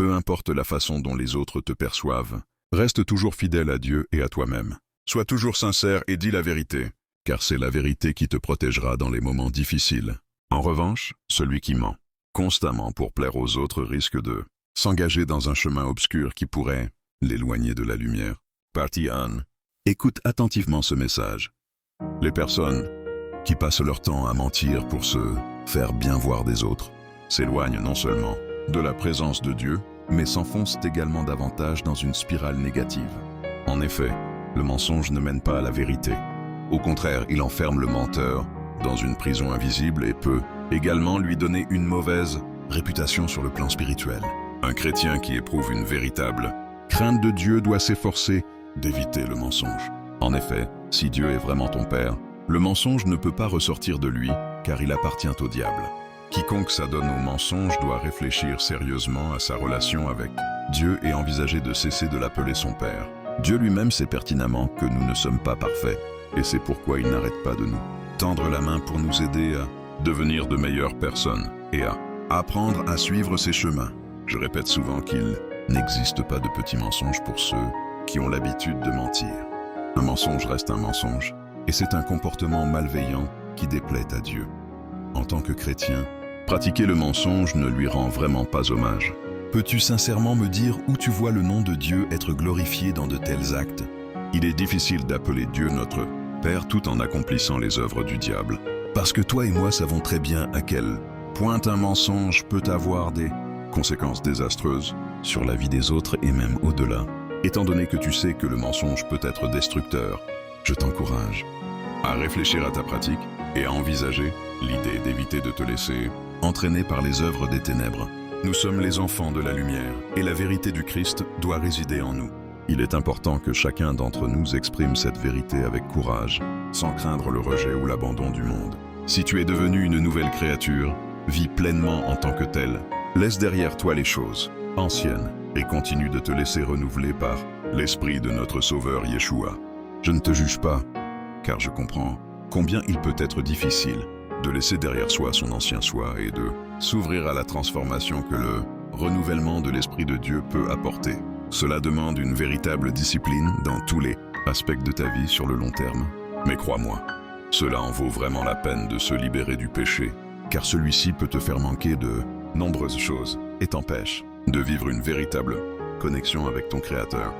Peu importe la façon dont les autres te perçoivent, reste toujours fidèle à Dieu et à toi-même. Sois toujours sincère et dis la vérité, car c'est la vérité qui te protégera dans les moments difficiles. En revanche, celui qui ment constamment pour plaire aux autres risque de s'engager dans un chemin obscur qui pourrait l'éloigner de la lumière. Partie 1. Écoute attentivement ce message. Les personnes qui passent leur temps à mentir pour se faire bien voir des autres s'éloignent non seulement de la présence de Dieu, mais s'enfoncent également davantage dans une spirale négative. En effet, le mensonge ne mène pas à la vérité. Au contraire, il enferme le menteur dans une prison invisible et peut également lui donner une mauvaise réputation sur le plan spirituel. Un chrétien qui éprouve une véritable crainte de Dieu doit s'efforcer d'éviter le mensonge. En effet, si Dieu est vraiment ton Père, le mensonge ne peut pas ressortir de lui, car il appartient au diable. Quiconque s'adonne au mensonge doit réfléchir sérieusement à sa relation avec Dieu et envisager de cesser de l'appeler son Père. Dieu lui-même sait pertinemment que nous ne sommes pas parfaits, et c'est pourquoi il n'arrête pas de nous tendre la main pour nous aider à devenir de meilleures personnes et à apprendre à suivre ses chemins. Je répète souvent qu'il n'existe pas de petits mensonges pour ceux qui ont l'habitude de mentir. Un mensonge reste un mensonge, et c'est un comportement malveillant qui déplaît à Dieu. En tant que chrétien, pratiquer le mensonge ne lui rend vraiment pas hommage. Peux-tu sincèrement me dire où tu vois le nom de Dieu être glorifié dans de tels actes? Il est difficile d'appeler Dieu notre Père tout en accomplissant les œuvres du diable. Parce que toi et moi savons très bien à quel point un mensonge peut avoir des conséquences désastreuses sur la vie des autres et même au-delà. Étant donné que tu sais que le mensonge peut être destructeur, je t'encourage à réfléchir à ta pratique et à envisager l'idée d'éviter de te laisser entraîner par les œuvres des ténèbres. Nous sommes les enfants de la lumière et la vérité du Christ doit résider en nous. Il est important que chacun d'entre nous exprime cette vérité avec courage, sans craindre le rejet ou l'abandon du monde. Si tu es devenu une nouvelle créature, vis pleinement en tant que telle. Laisse derrière toi les choses anciennes et continue de te laisser renouveler par l'Esprit de notre Sauveur Yeshua. Je ne te juge pas, car je comprends combien il peut être difficile de laisser derrière soi son ancien soi et de s'ouvrir à la transformation que le renouvellement de l'Esprit de Dieu peut apporter. Cela demande une véritable discipline dans tous les aspects de ta vie sur le long terme. Mais crois-moi, cela en vaut vraiment la peine de se libérer du péché, car celui-ci peut te faire manquer de nombreuses choses et t'empêche de vivre une véritable connexion avec ton Créateur.